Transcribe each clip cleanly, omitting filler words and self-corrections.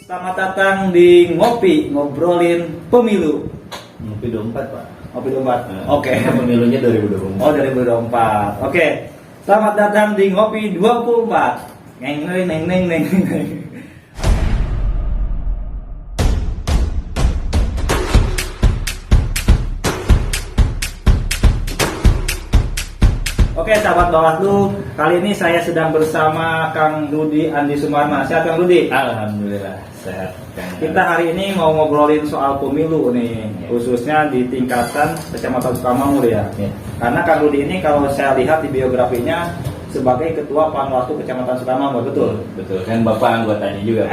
selamat datang di Ngopi, ngobrolin pemilu. Ngopi 24, Pak. Ngopi 24. Oke. Pemilunya 2024. Oh, 2024. Oke. Selamat datang di Ngopi 24. Neng neng neng neng neng neng. Oke, sahabat Bawaslu, kali ini saya sedang bersama Kang Rudi Andi Sumarma. Sehat Kang Rudi? Alhamdulillah sehat. Kita hari ini mau ngobrolin soal pemilu nih, khususnya di tingkatan Kecamatan Sukamamur ya. Karena Kang Rudi ini kalau saya lihat di biografinya sebagai Ketua Panwaslu Kecamatan Sukamamur, betul? Betul, kan Bapak anggotanya juga.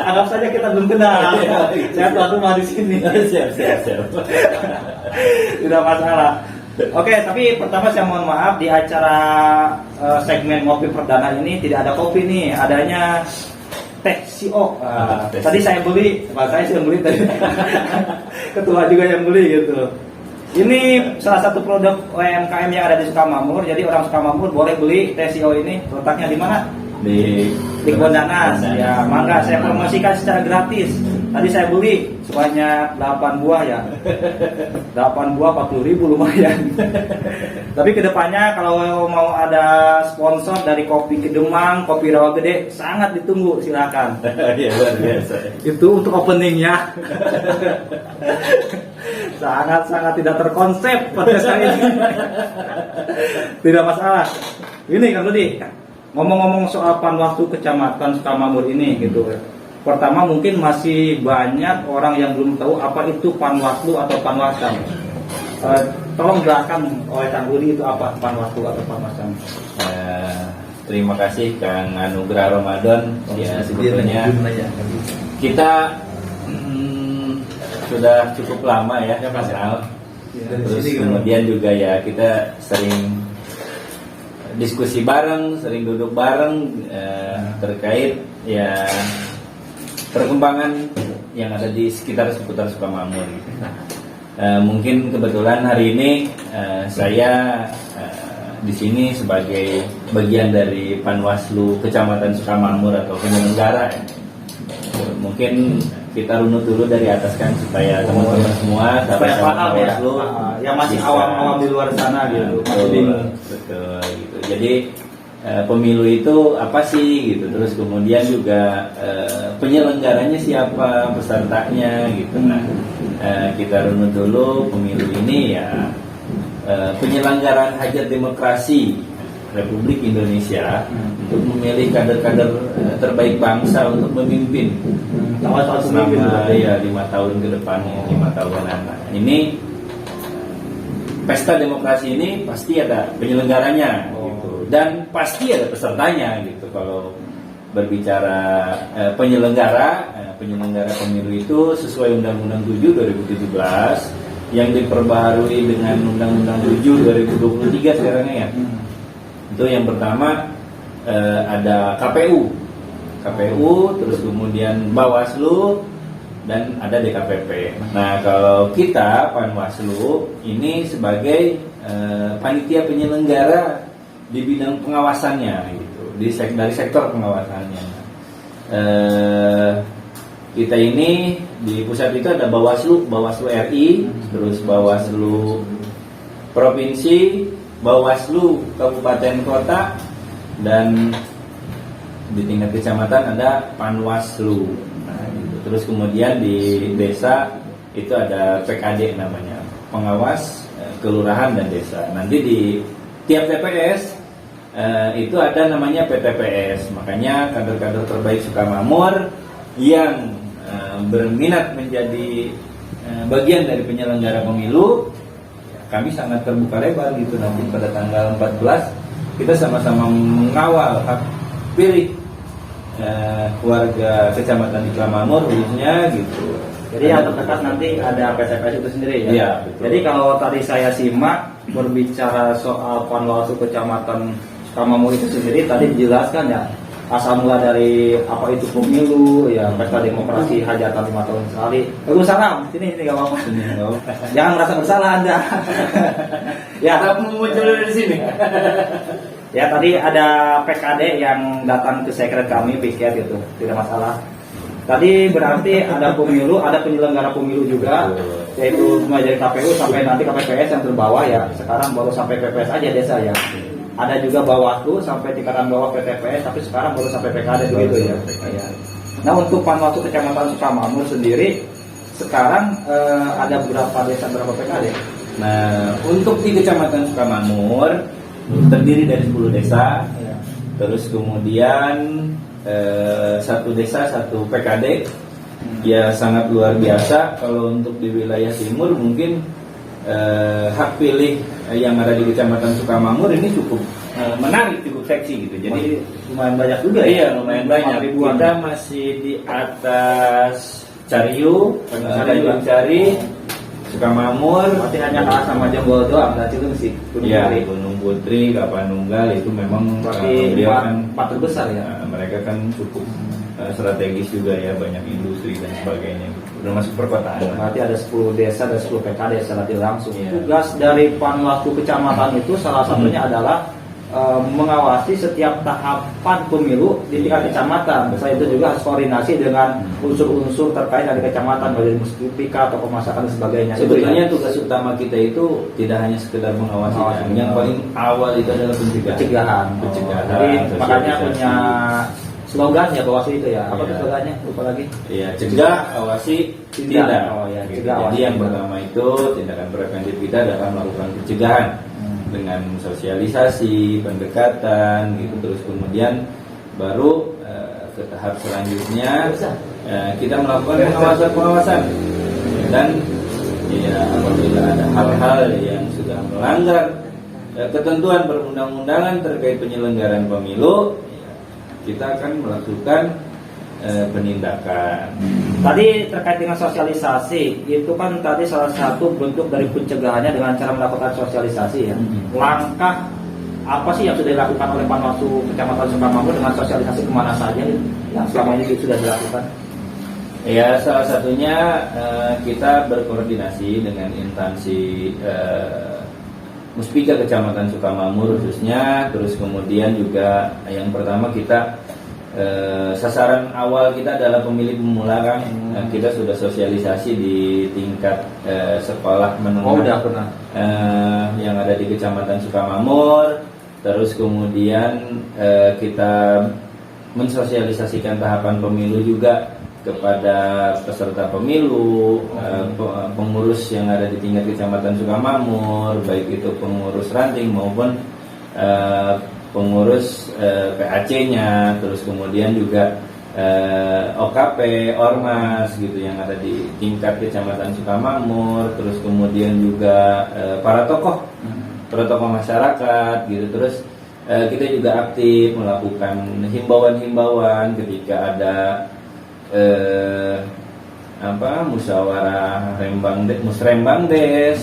Anggap saja kita belum kenal. Saya tuh mah di sini. Siap. Tidak masalah. Oke, tapi pertama saya mohon maaf di acara segmen ngopi perdana ini tidak ada kopi nih, adanya teh CO. Tadi saya beli, saya beli tadi. Ketua juga yang beli gitu. Ini salah satu produk UMKM yang ada di Sukamamur, jadi orang Sukamamur boleh beli teh CO ini. Letaknya di mana? Di Kebon Danas. Ya, mangga saya promosikan secara gratis. Tadi saya beli sebanyak 8 buah ya. 8 buah 40.000 lumayan. Tapi kedepannya kalau mau ada sponsor dari kopi Kedemang, kopi Rawa Gede, sangat ditunggu, silakan. Iya, luar biasa. Itu untuk openingnya. Sangat tidak terkonsep podcast hari ini. Tidak masalah. Ini Kang Rudi, ngomong-ngomong soal Panwaslu Kecamatan Sukamamur ini gitu. Pertama mungkin masih banyak orang yang belum tahu apa itu Panwaslu atau Panwascam. Tolong jelaskan oleh Kang Rudi itu apa Panwaslu atau Panwascam. Terima kasih Kang Anugrah Ramadan. Ya sebetulnya kita sudah cukup lama ya kenal. Terus kemudian juga ya kita sering diskusi bareng, sering duduk bareng terkait ya perkembangan yang ada di sekitar seputar Sukamamur. Mungkin kebetulan hari ini saya di sini sebagai bagian dari Panwaslu Kecamatan Sukamamur atau penyelenggara. Mungkin kita runut dulu dari atas kan supaya teman-teman semua supaya paham ya, yang masih awam-awam di luar sana gitu, masih bingung. Betul gitu. Jadi pemilu itu apa sih gitu, terus kemudian juga penyelenggaranya siapa, pesertanya gitu. Nah, kita runut dulu pemilu ini ya penyelenggaraan hajat demokrasi Republik Indonesia untuk memilih kader-kader terbaik bangsa untuk memimpin selama ya 5 tahun ke depan, 5 tahunan. Nah, ini pesta demokrasi ini pasti ada penyelenggaranya gitu, dan pasti ada pesertanya gitu. Kalau berbicara penyelenggara pemilu itu sesuai Undang-Undang 7 2017 yang diperbaharui dengan Undang-Undang 7 2023 sekarang ya. Itu yang pertama ada KPU, terus kemudian Bawaslu, dan ada DKPP. Nah, kalau kita Panwaslu ini sebagai panitia penyelenggara di bidang pengawasannya gitu, dari sektor pengawasannya. Kita ini di pusat itu ada Bawaslu RI, terus Bawaslu Provinsi, Bawaslu Kabupaten Kota, dan di tingkat kecamatan ada Panwaslu. Nah, gitu. Terus kemudian di desa itu ada PKD namanya, pengawas kelurahan dan desa. Nanti di tiap TPS itu ada namanya PTPS. Makanya kader-kader terbaik Sukamamur yang berminat menjadi bagian dari penyelenggara pemilu, kami sangat terbuka lebar gitu. Nanti pada tanggal 14 kita sama-sama mengawal hak pilih warga Kecamatan di Sukamamur khususnya gitu. Jadi yang terdekat nanti ada PTPS itu sendiri ya? Iya, betul. Jadi kalau tadi saya simak berbicara soal Panwaslu Kecamatan Sukamamur itu sendiri, tadi dijelaskan ya asal mula dari apa itu pemilu ya, pesta demokrasi hajatan 5 tahun sekali. Salam, sini nggak apa-apa. Jangan merasa bersalah Anda. Ya, kita muncul dari sini. Ya, tadi ada PKD yang datang ke sekret kami, piket gitu, tidak masalah. Tadi berarti ada pemilu, ada penyelenggara pemilu juga, yaitu mulai dari KPU sampai nanti KPPS yang terbawah ya. Sekarang baru sampai PPS aja desa ya. Ada juga Bawaslu sampai tingkatan bawah PTPS, tapi sekarang baru sampai PKD begitu ya. Nah untuk Panwaslu Kecamatan Sukamamur sendiri sekarang ada berapa desa, berapa PKD? Nah untuk di Kecamatan Sukamamur terdiri dari 10 desa, terus kemudian satu desa satu PKD. Ya sangat luar biasa. Kalau untuk di wilayah timur mungkin hak pilih yang ada di Kecamatan Sukamamur ini cukup menarik, cukup seksi gitu. Jadi lumayan banyak juga iya, lumayan banyak. Ribuan. Kita masih di atas Cariu, Cari, Sukamamur. Berarti hanya kalah sama Jonggol doang, berarti itu sih. Iya, Gunung Putri, Kapanunggal itu memang berarti beliau kan empat terbesar ya. mereka kan cukup strategis juga ya, banyak industri dan sebagainya. Udah masuk perkotaan. Berarti ada 10 desa dan 10 PKD secara tidak langsung. Iya. Tugas dari Panwaslu Kecamatan itu salah satunya adalah mengawasi setiap tahapan pemilu di tingkat kecamatan. Selain itu juga harus koordinasi dengan unsur-unsur terkait dari kecamatan, baik muspika atau pemasakan dan sebagainya. Sebetulnya tugas utama kita itu tidak hanya sekedar mengawasi, yang paling awal itu adalah pencegahan. Jadi makanya punya slogan ya Bawaslu itu ya. Apa tuh slogannya? Lupa lagi. Iya, cegah, awasi, tindak. Oh ya, Gitu. cegah, awasi, Jadi yang tindak. pertama itu tindakan preventif kita adalah melakukan pencegahan dengan sosialisasi, pendekatan, gitu. Terus kemudian baru ke tahap selanjutnya kita melakukan pengawasan dan ya apabila ada hal-hal yang sudah melanggar ketentuan perundang-undangan terkait penyelenggaraan pemilu, kita akan melakukan penindakan. Tadi terkait dengan sosialisasi, itu kan tadi salah satu bentuk dari pencegahannya dengan cara melakukan sosialisasi ya. Langkah apa sih yang sudah dilakukan oleh Panwaslu Kecamatan Sukamamur dengan sosialisasi kemana saja yang selama ini sudah dilakukan? Ya, salah satunya kita berkoordinasi dengan instansi Muspika Kecamatan Sukamamur khususnya. Terus kemudian juga yang pertama kita sasaran awal kita adalah pemilih pemula kan. Kita sudah sosialisasi di tingkat sekolah menengah. Oh, udah pernah. Yang ada di Kecamatan Sukamamur. Terus kemudian kita mensosialisasikan tahapan pemilu juga kepada peserta pemilu, pengurus yang ada di tingkat Kecamatan Sukamamur, baik itu pengurus ranting maupun pengurus PAC-nya, terus kemudian juga OKP, Ormas gitu yang ada di tingkat Kecamatan Sukamamur, terus kemudian juga para tokoh masyarakat gitu. Terus kita juga aktif melakukan himbauan-himbauan ketika ada musyawarah musrembang des,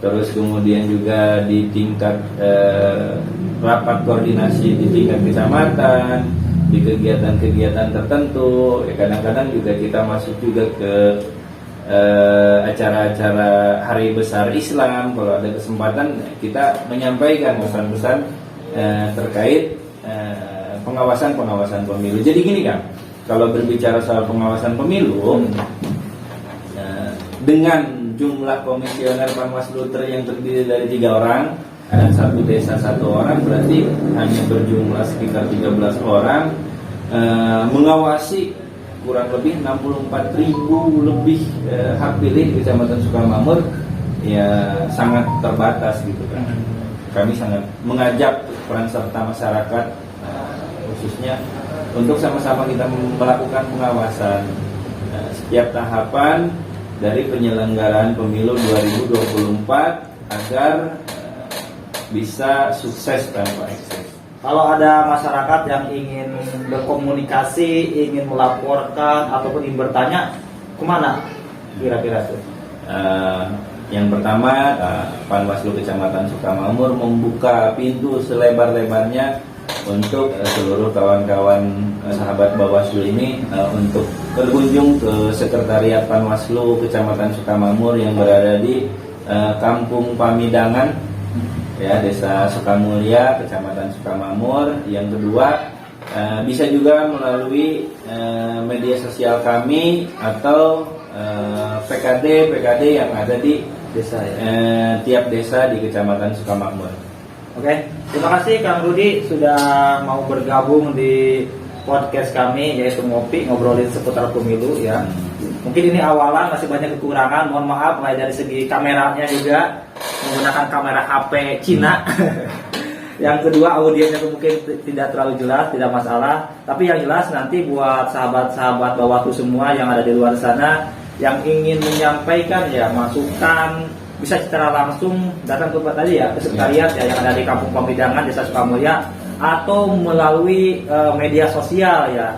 terus kemudian juga di tingkat rapat koordinasi di tingkat kecamatan, di kegiatan-kegiatan tertentu. Kadang-kadang juga kita masuk juga ke acara-acara hari besar Islam. Kalau ada kesempatan kita menyampaikan pesan-pesan terkait pengawasan pemilu. Jadi gini kan, kalau berbicara soal pengawasan pemilu, dengan jumlah komisioner Panwaslu yang terdiri dari 3 orang dan satu desa 1 orang, berarti hanya berjumlah sekitar 13 orang, mengawasi kurang lebih 64.000 lebih hak pilih Kecamatan Sukamamur, ya sangat terbatas gitu kan. Kami sangat mengajak peran serta masyarakat khususnya untuk sama-sama kita melakukan pengawasan setiap tahapan dari penyelenggaraan pemilu 2024 agar bisa sukses tanpa ekses. Kalau ada masyarakat yang ingin berkomunikasi, ingin melaporkan ataupun ingin bertanya, kemana kira-kira tuh? Yang pertama, Panwaslu Kecamatan Sukamamur membuka pintu selebar-lebarnya untuk seluruh kawan-kawan sahabat Bawaslu ini untuk berkunjung ke Sekretariat Panwaslu Kecamatan Sukamamur yang berada di Kampung Pamidangan, ya, Desa Sukamulya, Kecamatan Sukamamur. Yang kedua, Bisa juga melalui media sosial kami atau PKD yang ada di Desa ya. tiap desa di Kecamatan Sukamakmur. Oke, terima kasih Kang Rudi sudah mau bergabung di podcast kami yaitu ngobrolin seputar pemilu ya. Mungkin ini awalan masih banyak kekurangan, mohon maaf mulai dari segi kameranya juga menggunakan kamera HP Cina. Yang kedua audionya mungkin tidak terlalu jelas, tidak masalah. Tapi yang jelas nanti buat sahabat-sahabat Bawaslu semua yang ada di luar sana yang ingin menyampaikan ya masukan bisa secara langsung datang ke tadi ya ke sekretariat ya yang ada di Kampung Pamidangan Desa Sukamulya atau melalui media sosial ya.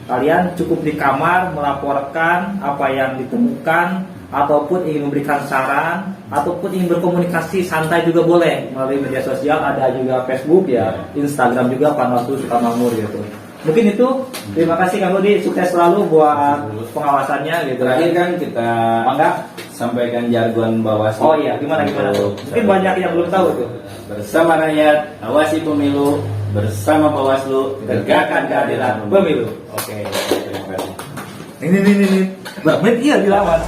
Kalian cukup di kamar melaporkan apa yang ditemukan ataupun ingin memberikan saran ataupun ingin berkomunikasi santai juga boleh melalui media sosial, ada juga Facebook ya, Instagram juga Panwaslu Sukamakmur gitu. Mungkin itu. Terima kasih Kang Rudi, sukses selalu buat pengawasannya gitu. Terakhir kan kita sampaikan jargon Bawaslu. Oh iya, gimana tuh? Mungkin banyak yang belum tahu tuh. Bersama rakyat, awasi pemilu, bersama Bawaslu, tegakkan keadilan Pemilu. Oke, terima kasih. Ini. Bang, iya dilawan.